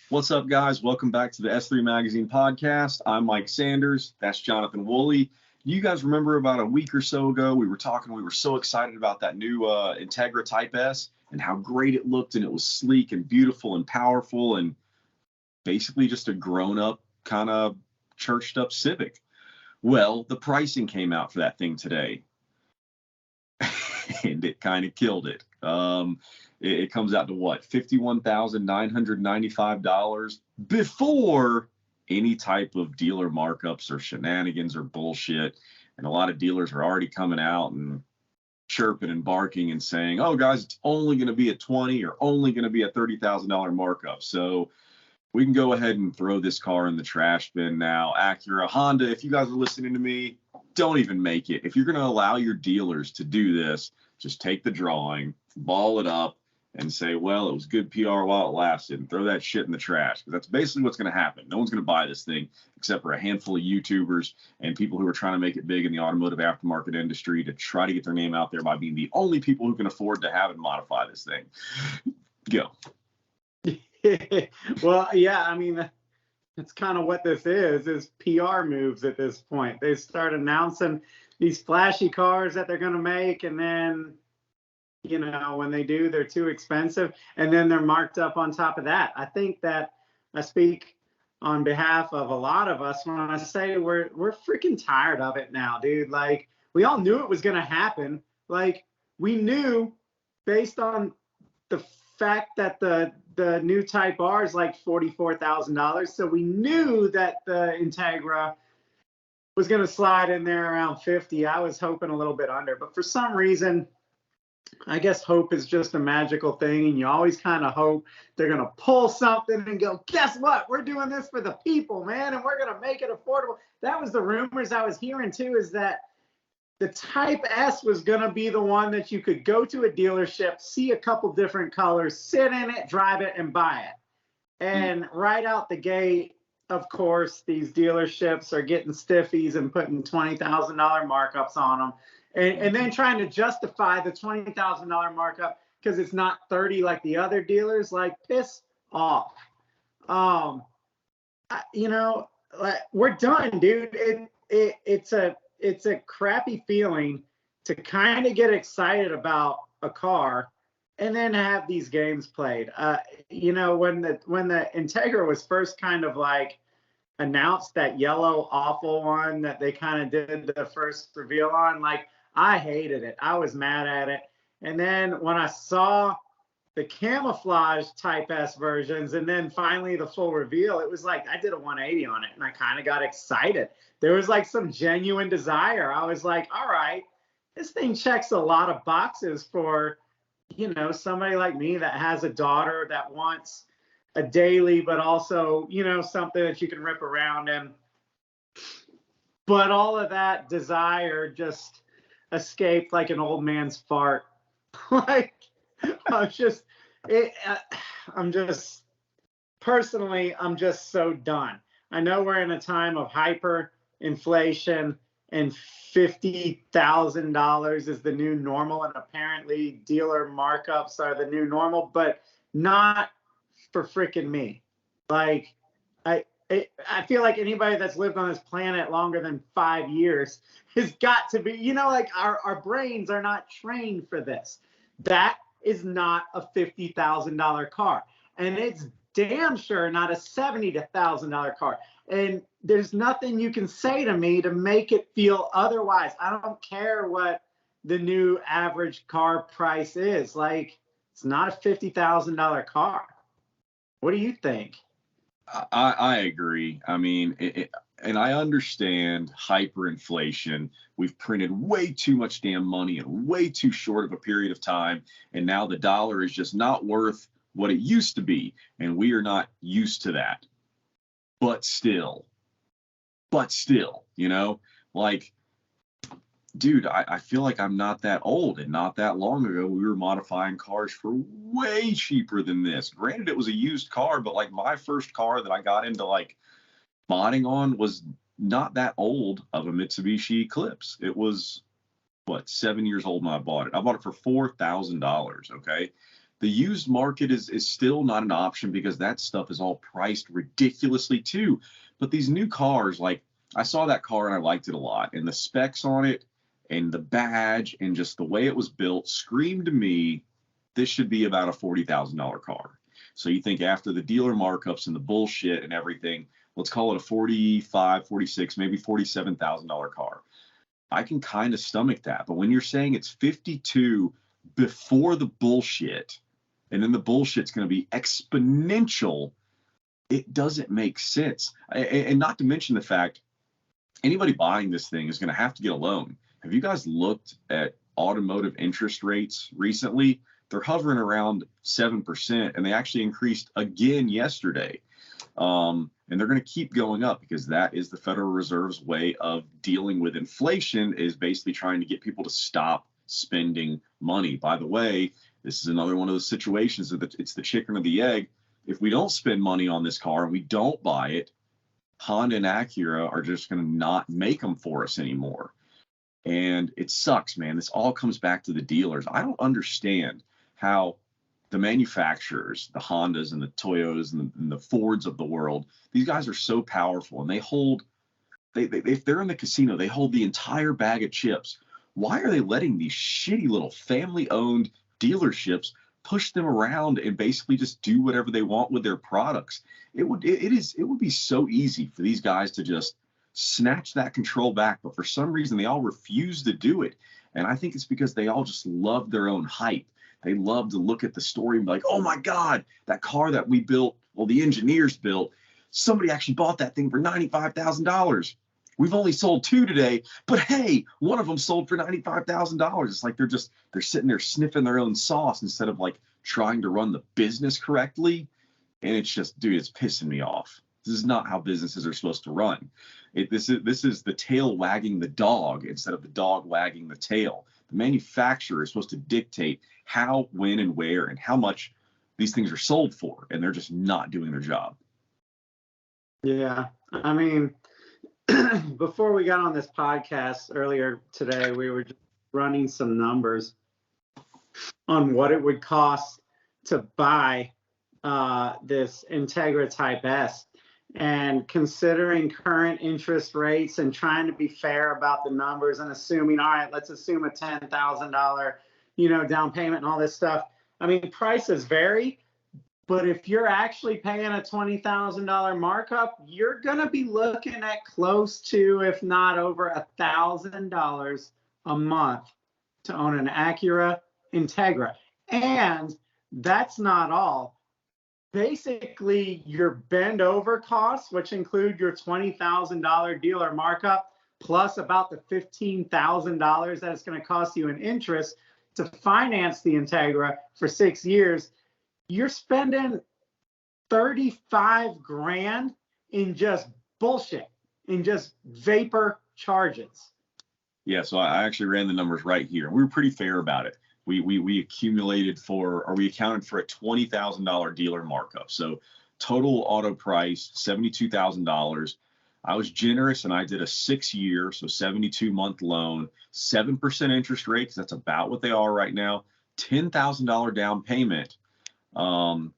What's up, guys? Welcome back to the S3 Magazine podcast. I'm Mike Sanders. That's Jonathan Woolley. You guys remember about a week or so ago, we were so excited about that new Integra Type S and how great it looked, and it was sleek and beautiful and powerful and basically just a grown-up, kind of churched-up Civic. Well, the pricing came out for that thing today, and it kind of killed it. It comes out to what, $51,995 before any type of dealer markups or shenanigans or bullshit. And a lot of dealers are already coming out and chirping and barking and saying, oh, guys, it's only going to be a 20 or only going to be a $30,000 markup. So we can go ahead and throw this car in the trash bin now. Acura, Honda, if you guys are listening to me, don't even make it. If you're going to allow your dealers to do this, just take the drawing, ball it up, and say, well, it was good PR while it lasted, and throw that shit in the trash. Because that's basically what's going to happen. No one's going to buy this thing except for a handful of YouTubers and people who are trying to make it big in the automotive aftermarket industry to try to get their name out there by being the only people who can afford to have and modify this thing. Go. Well, yeah, I mean, that's kind of what this is PR moves at this point. They start announcing these flashy cars that they're going to make, and then, you know, when they do, they're too expensive, and then they're marked up on top of that. I think that I speak on behalf of a lot of us when I say we're freaking tired of it now, dude. Like, we all knew it was going to happen. Like, we knew based on the fact that the new Type R is like $44,000. So we knew that the Integra was going to slide in there around 50. I was hoping a little bit under, but for some reason, I guess hope is just a magical thing. And you always kind of hope they're going to pull something and go, guess what? We're doing this for the people, man. And we're going to make it affordable. That was the rumors I was hearing too, is that the Type S was going to be the one that you could go to a dealership, see a couple different colors, sit in it, drive it, and buy it. And right out the gate, of course, these dealerships are getting stiffies and putting $20,000 markups on them. And then trying to justify the $20,000 markup because it's not 30 like the other dealers. Like, piss off. You know, like, we're done, dude. It's a crappy feeling to kind of get excited about a car and then have these games played. You know, when the Integra was first kind of like announced, that yellow awful one that they kind of did the first reveal on, like, I hated it. I was mad at it. And then when I saw the camouflage Type S versions and then finally the full reveal, it was like I did a 180 on it and I kind of got excited. There was like some genuine desire. I was like, all right, this thing checks a lot of boxes for, you know, somebody like me that has a daughter that wants a daily, but also, you know, something that you can rip around in. But all of that desire just escaped like an old man's fart. Like, I'm just personally, I'm just so done. I know we're in a time of hyperinflation and $50,000 is the new normal, and apparently dealer markups are the new normal, but not for freaking me. Like, I feel like anybody that's lived on this planet longer than 5 years has got to be, you know, like our brains are not trained for this. That is not a $50,000 car. And it's damn sure not a $70,000 car. And there's nothing you can say to me to make it feel otherwise. I don't care what the new average car price is. Like, it's not a $50,000 car. What do you think? I agree. I mean, and I understand hyperinflation. We've printed way too much damn money in way too short of a period of time. And now the dollar is just not worth what it used to be. And we are not used to that. But still, you know, like, dude, I feel like I'm not that old, and not that long ago we were modifying cars for way cheaper than this. Granted, it was a used car, but like my first car that I got into like modding on was not that old of a Mitsubishi Eclipse. It was, what, 7 years old when I bought it. I bought it for $4,000, okay? The used market is still not an option because that stuff is all priced ridiculously too. But these new cars, like I saw that car and I liked it a lot, and the specs on it and the badge and just the way it was built screamed to me this should be about a $40,000 car. So you think after the dealer markups and the bullshit and everything, let's call it a 45, 46, maybe $47,000 car. I can kind of stomach that. But when you're saying it's 52 before the bullshit, and then the bullshit's going to be exponential, it doesn't make sense. And not to mention the fact, anybody buying this thing is going to have to get a loan. Have you guys looked at automotive interest rates recently? They're hovering around 7%, and they actually increased again yesterday. And they're going to keep going up because that is the Federal Reserve's way of dealing with inflation, is basically trying to get people to stop spending money. By the way, this is another one of those situations that it's the chicken or the egg. If we don't spend money on this car and we don't buy it, Honda and Acura are just going to not make them for us anymore. And it sucks, man. This all comes back to the dealers. I don't understand how the manufacturers, the Hondas and the Toyotas and the Fords of the world, these guys are so powerful, and they hold, if they're in the casino, they hold the entire bag of chips. Why are they letting these shitty little family-owned dealerships push them around and basically just do whatever they want with their products? It would be so easy for these guys to just snatch that control back, but for some reason they all refuse to do it. And I think it's because they all just love their own hype. They love to look at the story and be like, oh my God, that car that we built, well, the engineers built, somebody actually bought that thing for $95,000. We've only sold 2 today, but hey, one of them sold for $95,000. It's like they're sitting there sniffing their own sauce instead of like trying to run the business correctly. And it's just, dude, it's pissing me off. This is not how businesses are supposed to run. This is the tail wagging the dog instead of the dog wagging the tail. The manufacturer is supposed to dictate how, when, and where, and how much these things are sold for, and they're just not doing their job. Yeah, I mean, before we got on this podcast earlier today, we were just running some numbers on what it would cost to buy this Integra Type S. And considering current interest rates and trying to be fair about the numbers and assuming, all right, let's assume a $10,000, down payment and all this stuff. I mean, prices vary, but if you're actually paying a $20,000 markup, you're going to be looking at close to, if not over $1,000 a month to own an Acura Integra. And that's not all. Basically, your bend over costs, which include your $20,000 dealer markup, plus about the $15,000 that it's going to cost you in interest to finance the Integra for 6 years, you're spending 35 grand in just bullshit, in just vapor charges. Yeah, so I actually ran the numbers right here. We were pretty fair about it. We accounted for a $20,000 dealer markup. So total auto price $72,000. I was generous and I did a 6-year, so 72-month loan, 7% interest rate, because that's about what they are right now, $10,000 down payment, and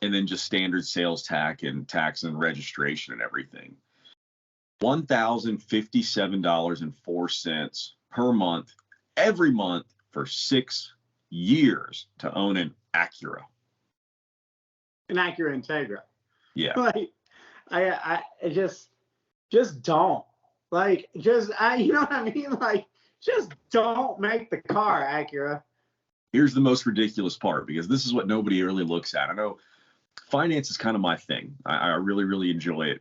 then just standard sales tax and registration and everything. $1,057.04 per month, every month for 6 years to own an Acura. An Acura Integra. Yeah. Like, I just don't. Like, you know what I mean? Like, just don't make the car, Acura. Here's the most ridiculous part, because this is what nobody really looks at. I know finance is kind of my thing. I really, really enjoy it,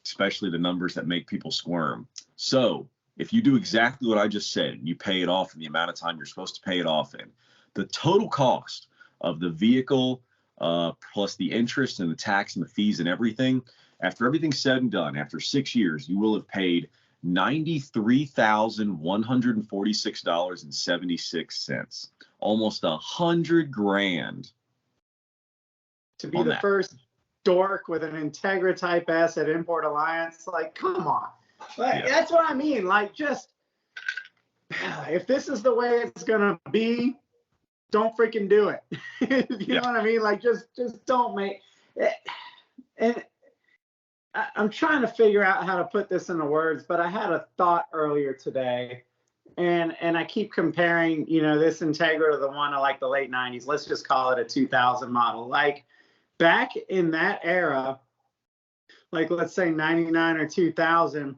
especially the numbers that make people squirm. So if you do exactly what I just said, you pay it off in the amount of time you're supposed to pay it off in, the total cost of the vehicle plus the interest and the tax and the fees and everything, after everything's said and done, after 6 years, you will have paid $93,146.76, almost $100 grand. To be the first dork with an Integra Type S at Import Alliance, like, come on. Like, that's what I mean. Like, just, if this is the way it's going to be, don't freaking do it. You Yeah. know what I mean? Like, just don't make it. And I'm trying to figure out how to put this into words, but I had a thought earlier today, and I keep comparing, you know, this Integra to the one of like the late 90s. Let's just call it a 2000 model. Like back in that era, like let's say 99 or 2000,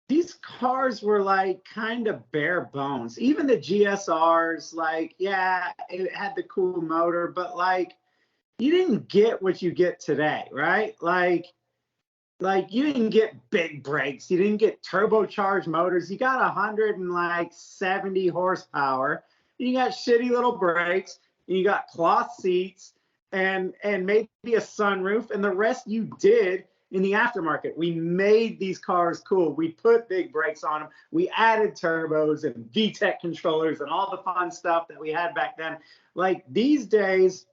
these cars were like kind of bare bones. Even the GSRs, like, yeah, it had the cool motor, but like you didn't get what you get today, right? Like you didn't get big brakes, you didn't get turbocharged motors. You got 170 horsepower. You got shitty little brakes. You got cloth seats and maybe a sunroof, and the rest you did in the aftermarket. We made these cars cool. We put big brakes on them. We added turbos and VTEC controllers and all the fun stuff that we had back then. Like these days,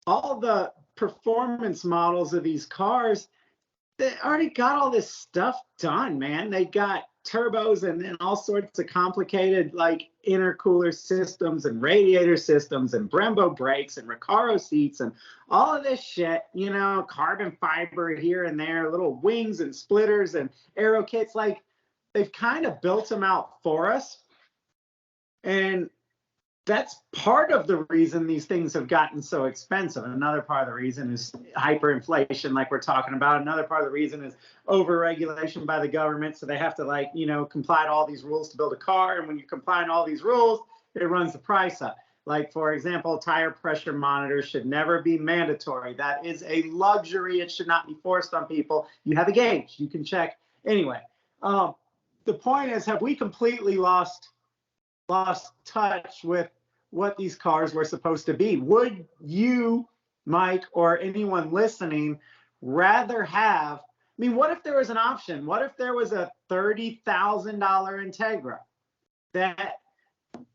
all the performance models of these cars, they already got all this stuff done, man. They got turbos and all sorts of complicated like intercooler systems and radiator systems and Brembo brakes and Recaro seats and all of this shit, you know, carbon fiber here and there, little wings and splitters and aero kits. Like they've kind of built them out for us. And that's part of the reason these things have gotten so expensive. Another part of the reason is hyperinflation, like we're talking about. Another part of the reason is overregulation by the government. So they have to, like, you know, comply to all these rules to build a car. And when you comply to all these rules, it runs the price up. Like, for example, tire pressure monitors should never be mandatory. That is a luxury. It should not be forced on people. You have a gauge. You can check. Anyway, the point is, have we completely lost touch with what these cars were supposed to be? Would you, Mike, or anyone listening rather have, I mean, what if there was an option? What if there was a $30,000 Integra that,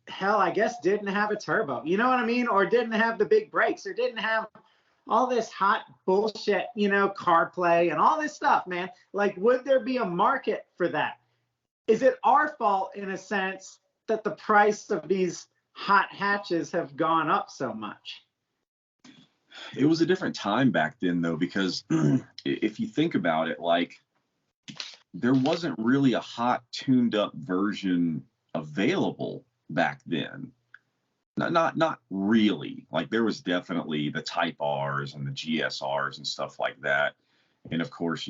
hell, I guess didn't have a turbo, you know what I mean? Or didn't have the big brakes, or didn't have all this hot bullshit, you know, CarPlay and all this stuff, man. Like, would there be a market for that? Is it our fault, in a sense, that the price of these hot hatches have gone up so much? It was a different time back then, though, because if you think about it, like there wasn't really a hot tuned up version available back then. Not really. Like there was definitely the Type Rs and the GSRs and stuff like that. And of course,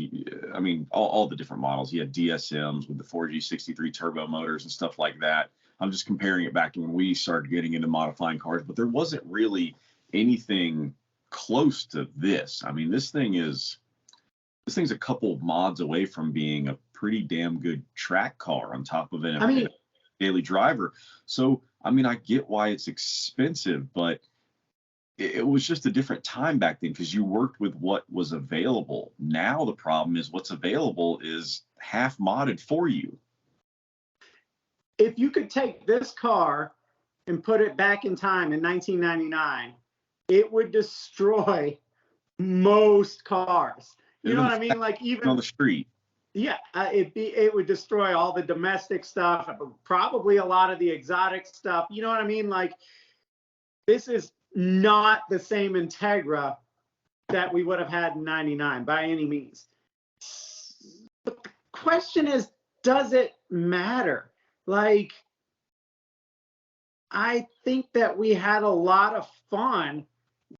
I mean, all the different models. You had DSMs with the 4G63 turbo motors and stuff like that. I'm just comparing it back to when we started getting into modifying cars, but there wasn't really anything close to this. I mean, this thing's a couple mods away from being a pretty damn good track car on top of it. I mean, a daily driver. So, I mean, I get why it's expensive, but it was just a different time back then because you worked with what was available. Now the problem is what's available is half modded for you. If you could take this car and put it back in time in 1999, it would destroy most cars. You know what I mean? Like even on the street. Yeah, it would destroy all the domestic stuff, probably a lot of the exotic stuff. You know what I mean? Like this is not the same Integra that we would have had in 99 by any means. But the question is, does it matter? Like, I think that we had a lot of fun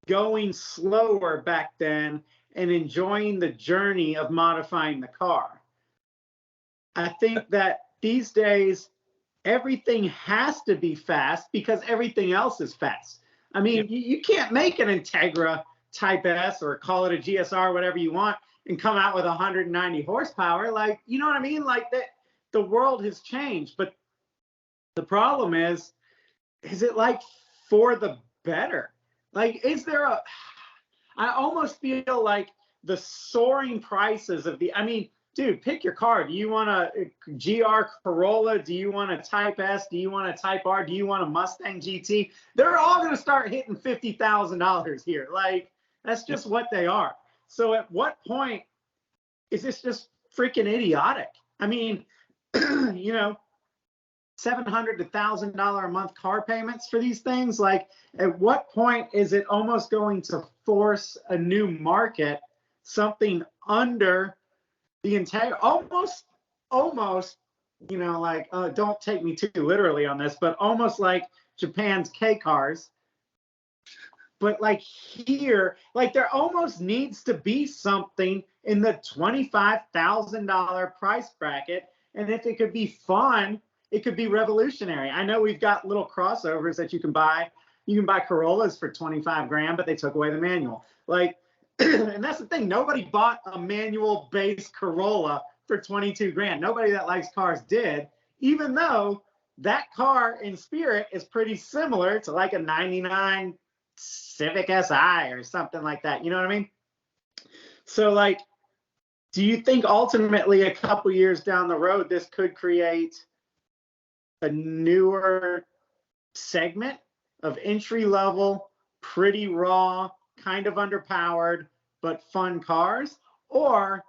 going slower back then and enjoying the journey of modifying the car. I think that these days, everything has to be fast because everything else is fast. I mean, you can't make an Integra Type S or call it a GSR, whatever you want, and come out with 190 horsepower. Like, you know what I mean? Like that, the world has changed. But the problem is it like for the better? Like, is there I almost feel like the soaring prices of I mean, dude, pick your car. Do you want a GR Corolla? Do you want a Type S? Do you want a Type R? Do you want a Mustang GT? They're all going to start hitting $50,000 here. Like, that's just what they are. So at what point is this just freaking idiotic? I mean, you know, $700 to $1,000 a month car payments for these things. Like, at what point is it almost going to force a new market, something under the entire, almost, you know, like, don't take me too literally on this, but almost like Japan's K cars. But like here, like there almost needs to be something in the $25,000 price bracket. And if it could be fun, it could be revolutionary. I know we've got little crossovers that you can buy. You can buy Corollas for 25 grand, but they took away the manual. Like, and that's the thing. Nobody bought a manual based Corolla for 22 grand. Nobody that likes cars did, even though that car in spirit is pretty similar to like a 99 Civic Si or something like that. You know what I mean? So like, do you think ultimately a couple years down the road, this could create a newer segment of entry level, pretty raw, kind of underpowered, but fun cars? Or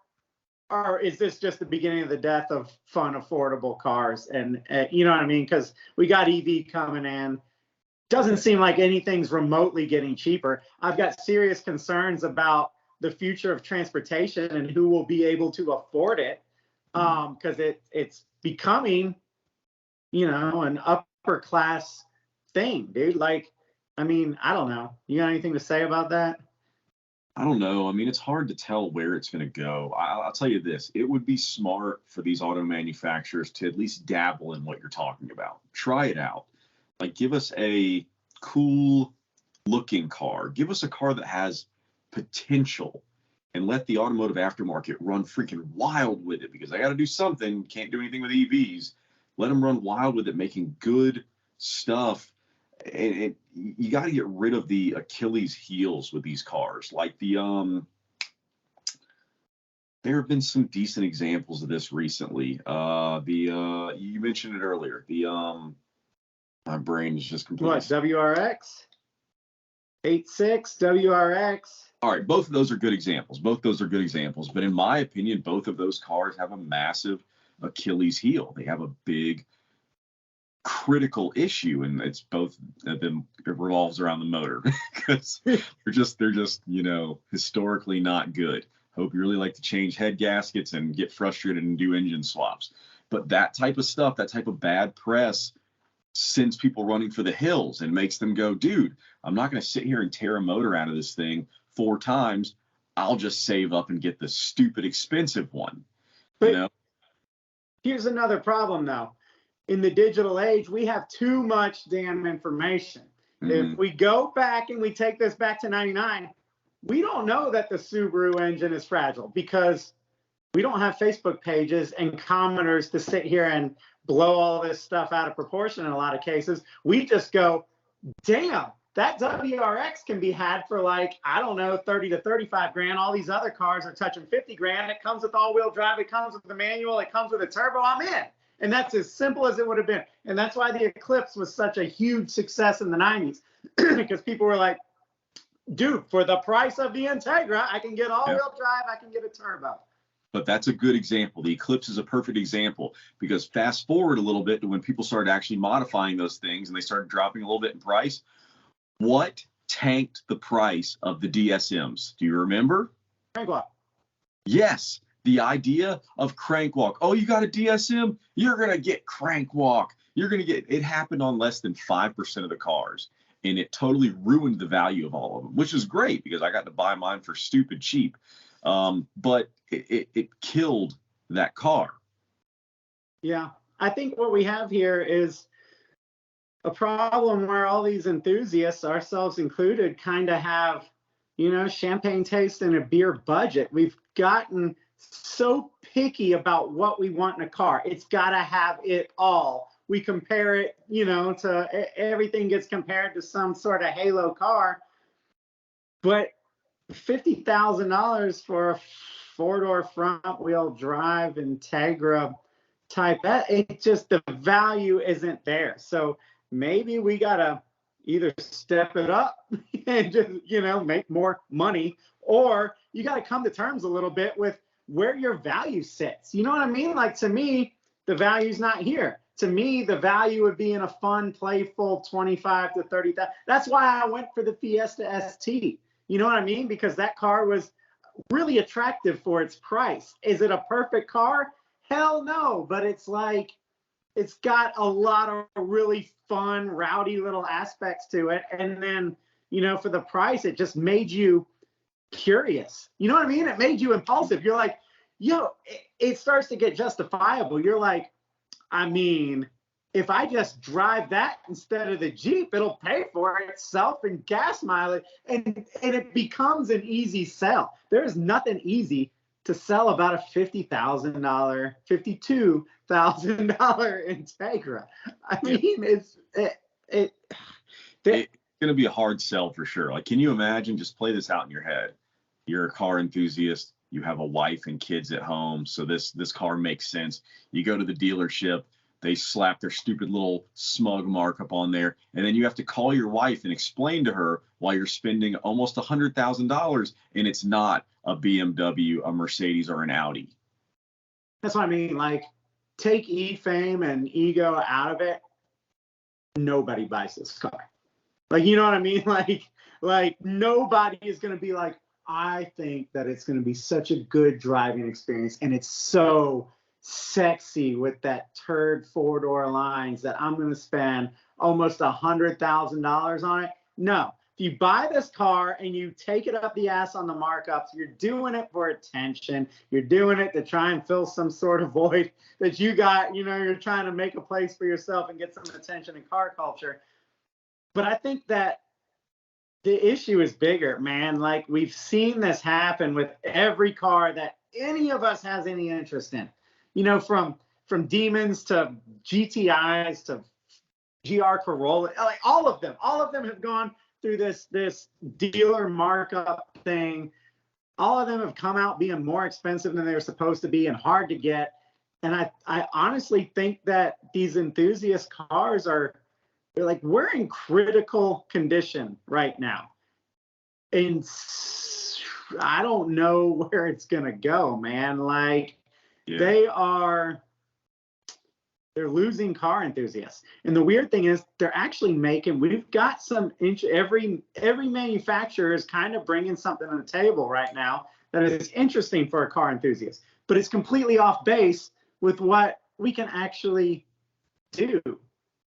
is this just the beginning of the death of fun, affordable cars? And you know what I mean? Because we got EV coming in. Doesn't seem like anything's remotely getting cheaper. I've got serious concerns about the future of transportation and who will be able to afford it, because it's becoming, you know, an upper class thing, dude. Like, I mean, I don't know. You got anything to say about that? I don't know. I mean, it's hard to tell where it's going to go. I'll tell you this. It would be smart for these auto manufacturers to at least dabble in what you're talking about. Try it out. Like, give us a cool looking car. Give us a car that has potential, and let the automotive aftermarket run freaking wild with it, because I got to do something. Can't do anything with EVs. Let them run wild with it, making good stuff. And you got to get rid of the Achilles heels with these cars. Like there have been some decent examples of this recently. You mentioned it earlier. My brain is just completely. What, WRX? 8.6 WRX? All right, both of those are good examples. But in my opinion, both of those cars have a massive Achilles heel. They have a big critical issue, and it's both of them. It revolves around the motor, because they're just you know, historically not good. Hope you really like to change head gaskets and get frustrated and do engine swaps. But that type of stuff, that type of bad press, sends people running for the hills and makes them go, dude, I'm not going to sit here and tear a motor out of this thing 4 times. I'll just save up and get the stupid expensive one. But you know? Here's another problem, though. In the digital age, we have too much damn information. Mm-hmm. If we go back and we take this back to 99, we don't know that the Subaru engine is fragile, because we don't have Facebook pages and commenters to sit here and blow all this stuff out of proportion in a lot of cases. We just go, damn, that WRX can be had for like, I don't know, 30 to 35 grand. All these other cars are touching 50 grand. It comes with all-wheel drive. It comes with the manual. It comes with a turbo. I'm in. And that's as simple as it would have been. And that's why the Eclipse was such a huge success in the 90s, because people were like, dude, for the price of the Integra, I can get all-wheel drive. I can get a turbo. But that's a good example. The Eclipse is a perfect example, because fast forward a little bit to when people started actually modifying those things and they started dropping a little bit in price. What tanked the price of the DSMs? Do you remember? Crankwalk. Yes. The idea of crankwalk. Oh, you got a DSM? You're going to get crankwalk. You're going to get, it happened on less than 5% of the cars. And it totally ruined the value of all of them, which is great, because I got to buy mine for stupid cheap. But it killed that car. Yeah, I think what we have here is a problem where all these enthusiasts, ourselves included, kind of have, you know, champagne taste and a beer budget. We've gotten so picky about what we want in a car. It's got to have it all. We compare it, you know, to everything gets compared to some sort of halo car. But $50,000 for a 4-door front wheel drive Integra Type S, it just, the value isn't there. So maybe we gotta either step it up and just, you know, make more money, or you got to come to terms a little bit with where your value sits. You know what I mean? Like, to me, the value's not here. to me, the value would be in a fun, playful 25 to 30,000. That's why I went for the Fiesta ST. You know what I mean? Because that car was really attractive for its price. Is it a perfect car? Hell no. But it's like, it's got a lot of really fun, rowdy little aspects to it. And then, you know, for the price, it just made you curious. You know what I mean? It made you impulsive. You're like, yo, it starts to get justifiable. You're like, I mean, if I just drive that instead of the Jeep, it'll pay for itself in gas mileage. And it becomes an easy sell. There's nothing easy to sell about a $50,000, $52,000 Integra. I mean, it's going to be a hard sell for sure. Like, can you imagine? Just play this out in your head. You're a car enthusiast. You have a wife and kids at home, so this car makes sense. You go to the dealership, they slap their stupid little smug markup on there, and then you have to call your wife and explain to her why you're spending almost $100,000 and it's not a BMW, a Mercedes, or an Audi. That's what I mean. Like, take E-Fame and ego out of it. Nobody buys this car. Like, you know what I mean? Like nobody is going to be like, I think that it's going to be such a good driving experience, and it's so sexy with that turd four-door lines that I'm going to spend almost $100,000 on it. No, if you buy this car and you take it up the ass on the markups, you're doing it for attention. You're doing it to try and fill some sort of void that you got. You know, you're trying to make a place for yourself and get some attention in car culture. But I think that the issue is bigger, man. Like, we've seen this happen with every car that any of us has any interest in. You know, from Demons to GTIs to GR Corolla, like all of them have gone through this dealer markup thing. All of them have come out being more expensive than they were supposed to be and hard to get. And I honestly think that these enthusiast cars they're like, we're in critical condition right now. And I don't know where it's going to go, man. Like, they're losing car enthusiasts. And the weird thing is they're actually we've got some, every manufacturer is kind of bringing something on the table right now that is interesting for a car enthusiast, but it's completely off base with what we can actually do.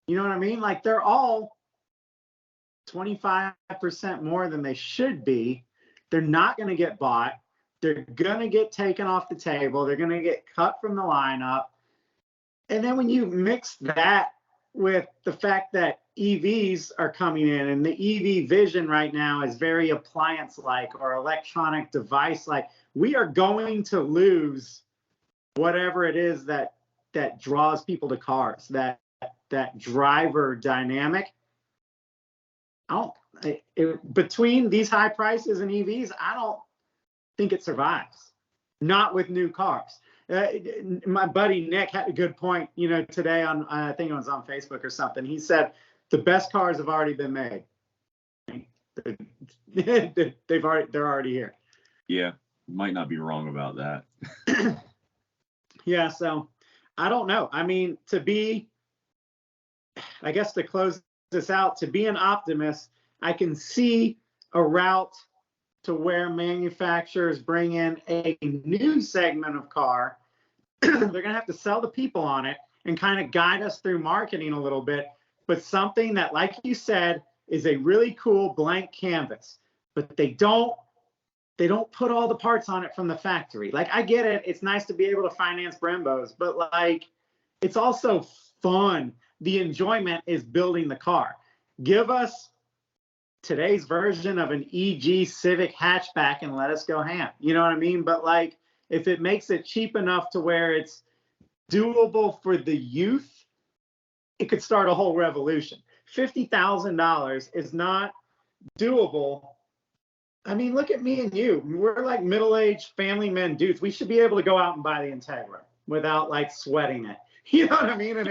You know what I mean? Like, they're all 25% more than they should be. They're not going to get bought. They're going to get taken off the table. They're going to get cut from the lineup. And then when you mix that with the fact that EVs are coming in, and the EV vision right now is very appliance-like or electronic device-like, we are going to lose whatever it is that draws people to cars, that driver dynamic. Between these high prices and EVs, I don't think it survives. Not with new cars. My buddy Nick had a good point, you know, today on, I think it was on Facebook or something. He said the best cars have already been made. They're already here. Yeah, might not be wrong about that. Yeah, so I don't know. I mean, I guess to close this out, to be an optimist, I can see a route to where manufacturers bring in a new segment of car. They're going to have to sell the people on it and kind of guide us through marketing a little bit, but something that, like you said, is a really cool blank canvas, but they don't put all the parts on it from the factory. Like, I get it. It's nice to be able to finance Brembos, but like, it's also fun. The enjoyment is building the car. Give us today's version of an EG Civic hatchback and let us go ham. You know what I mean? But like, if it makes it cheap enough to where it's doable for the youth, it could start a whole revolution. $50,000 is not doable. I mean, look at me and you. We're like middle-aged family men dudes. We should be able to go out and buy the Integra without like sweating it. You know what I mean? And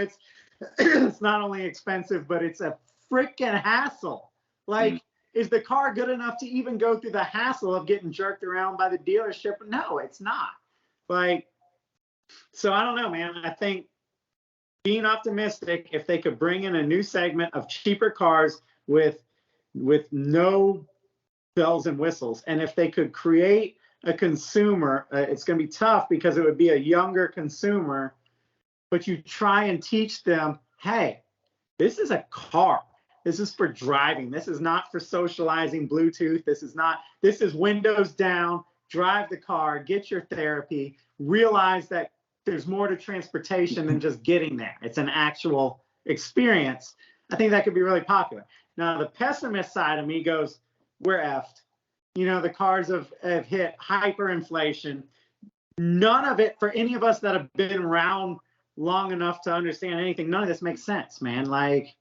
it's not only expensive, but it's a freaking hassle. Like, is the car good enough to even go through the hassle of getting jerked around by the dealership? No, it's not. Like, so I don't know, man. I think being optimistic, if they could bring in a new segment of cheaper cars with no bells and whistles, and if they could create a consumer, it's going to be tough because it would be a younger consumer, but you try and teach them, hey, this is a car. This is for driving. This is not for socializing, Bluetooth. This is windows down, drive the car, get your therapy, realize that there's more to transportation than just getting there. It's an actual experience. I think that could be really popular. Now, the pessimist side of me goes, we're effed. You know, the cars have hit hyperinflation. None of it, for any of us that have been around long enough to understand anything, none of this makes sense, man. Like,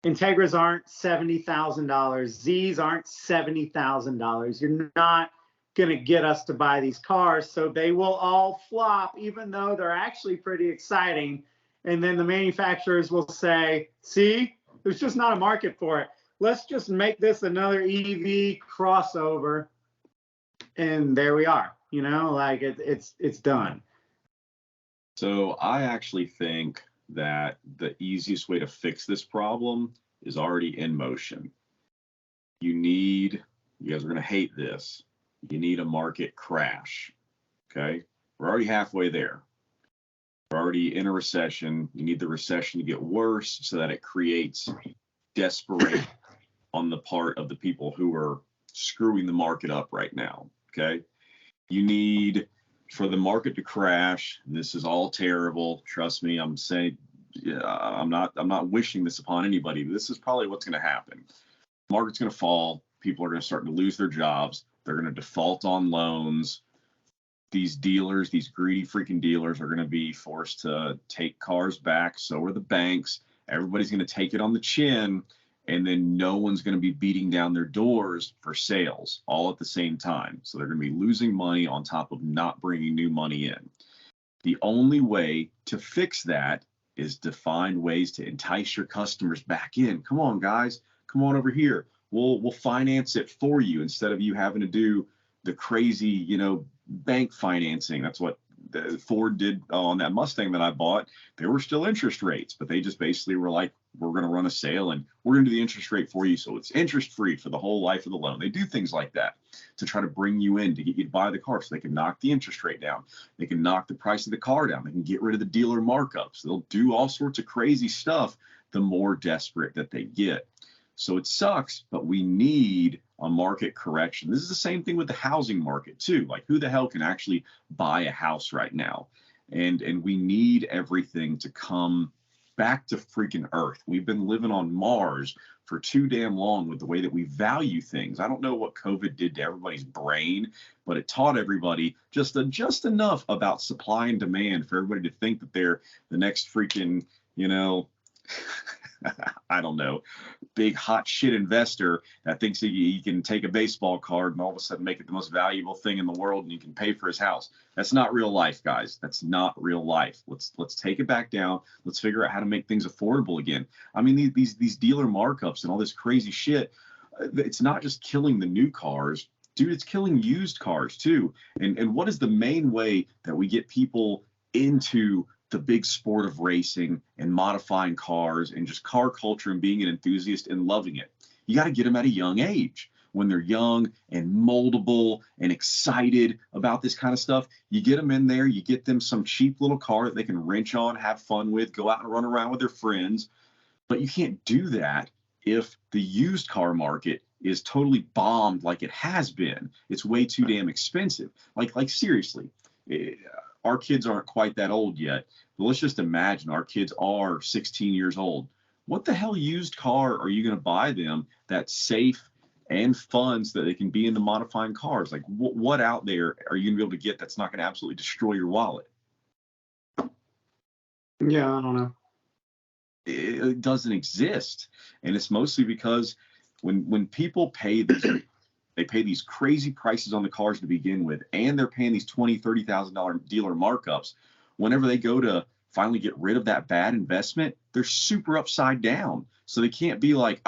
Integras aren't $70,000. Zs aren't $70,000. You're not going to get us to buy these cars. So they will all flop, even though they're actually pretty exciting. And then the manufacturers will say, see, there's just not a market for it. Let's just make this another EV crossover. And there we are, you know, like it's done. So I actually think that the easiest way to fix this problem is already in motion. You guys are going to hate this, you need a market crash. Okay, we're already halfway there. We're already in a recession. You need the recession to get worse so that it creates desperation on the part of the people who are screwing the market up right now. Okay, you need for the market to crash. This is all terrible. Trust me, I'm saying, I'm not wishing this upon anybody, but this is probably what's going to happen. The market's going to fall. People are going to start to lose their jobs. They're going to default on loans. These dealers, these greedy freaking dealers, are going to be forced to take cars back. So are the banks. Everybody's going to take it on the chin, and then no one's going to be beating down their doors for sales all at the same time. So they're going to be losing money on top of not bringing new money in. The only way to fix that is to find ways to entice your customers back in. Come on, guys, come on over here. We'll finance it for you instead of you having to do the crazy, you know, bank financing. That's what Ford did on that Mustang that I bought. There were still interest rates, but they just basically were like, we're going to run a sale and we're going to do the interest rate for you, so it's interest free for the whole life of the loan. They do things like that to try to bring you in, to get you to buy the car, so they can knock the interest rate down. They can knock the price of the car down. They can get rid of the dealer markups. They'll do all sorts of crazy stuff the more desperate that they get. So it sucks, but we need a market correction. This is the same thing with the housing market too. Like, who the hell can actually buy a house right now? And we need everything to come back to freaking Earth. We've been living on Mars for too damn long with the way that we value things. I don't know what COVID did to everybody's brain, but it taught everybody just enough about supply and demand for everybody to think that they're the next freaking, you know, I don't know, big hot shit investor that thinks he can take a baseball card and all of a sudden make it the most valuable thing in the world and you can pay for his house. That's not real life, guys. That's not real life. Let's take it back down. Let's figure out how to make things affordable again. I mean, these dealer markups and all this crazy shit, it's not just killing the new cars. Dude, it's killing used cars too. And what is the main way that we get people into the big sport of racing and modifying cars and just car culture and being an enthusiast and loving it? You got to get them at a young age. When they're young and moldable and excited about this kind of stuff, you get them in there, you get them some cheap little car that they can wrench on, have fun with, go out and run around with their friends. But you can't do that if the used car market is totally bombed like it has been. It's way too damn expensive. Like seriously. Our kids aren't quite that old yet, but let's just imagine our kids are 16 years old. What the hell used car are you going to buy them that's safe and fun so that they can be into modifying cars? Like, what out there are you going to be able to get that's not going to absolutely destroy your wallet? Yeah, I don't know. It doesn't exist. And it's mostly because when people pay they pay these crazy prices on the cars to begin with, and they're paying these $20,000, $30,000 dealer markups. Whenever they go to finally get rid of that bad investment, they're super upside down. So they can't be like,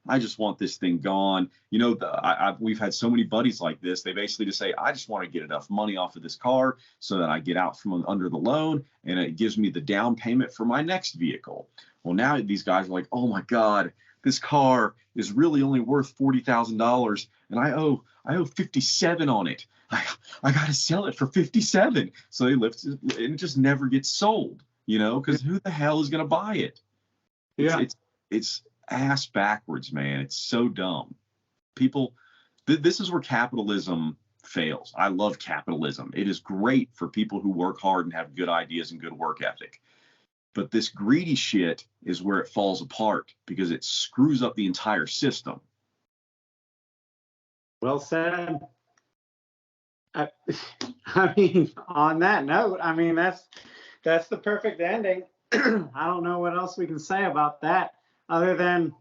I just want this thing gone. You know, we've had so many buddies like this. They basically just say, I just want to get enough money off of this car so that I get out from under the loan and it gives me the down payment for my next vehicle. Well, now these guys are like, oh my God, this car is really only worth $40,000 and I owe 57 on it. I got to sell it for 57. So they lift it and it just never gets sold, you know, because who the hell is going to buy it? Yeah. It's ass backwards, man. It's so dumb. People, this is where capitalism fails. I love capitalism. It is great for people who work hard and have good ideas and good work ethic. But this greedy shit is where it falls apart because it screws up the entire system. Well said. I mean, on that note, I mean, that's the perfect ending. I don't know what else we can say about that other than,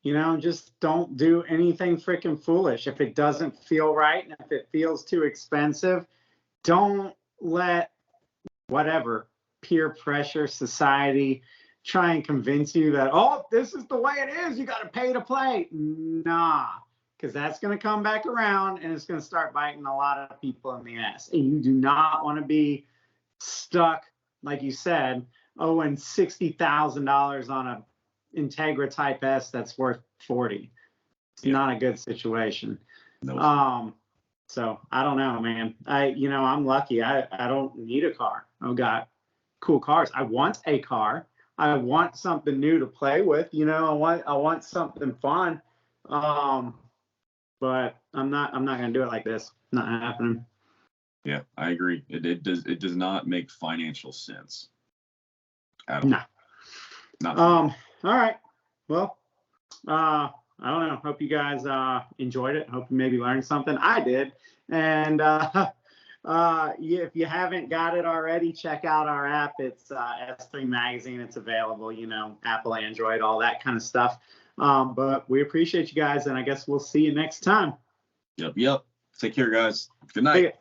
you know, just don't do anything freaking foolish. If it doesn't feel right and if it feels too expensive, don't let whatever peer pressure, society try and convince you that, oh, this is the way it is. You got to pay to play. Nah, because that's going to come back around and it's going to start biting a lot of people in the ass. And you do not want to be stuck, like you said, owing $60,000 on a Integra Type S that's worth 40. It's not a good situation. No. So I don't know, man. I'm lucky. I don't need a car. I've got cool cars. I want a car. I want something new to play with. You know, I want something fun. But I'm not gonna do it like this. Not happening. Yeah, I agree. It does not make financial sense at all. No. All right. Well, I don't know. Hope you guys enjoyed it. Hope you maybe learned something. I did. And if you haven't got it already, check out our app. It's S3 Magazine. It's available, you know, Apple, Android, all that kind of stuff. But we appreciate you guys, and I guess we'll see you next time. Yep. Take care, guys. Good night.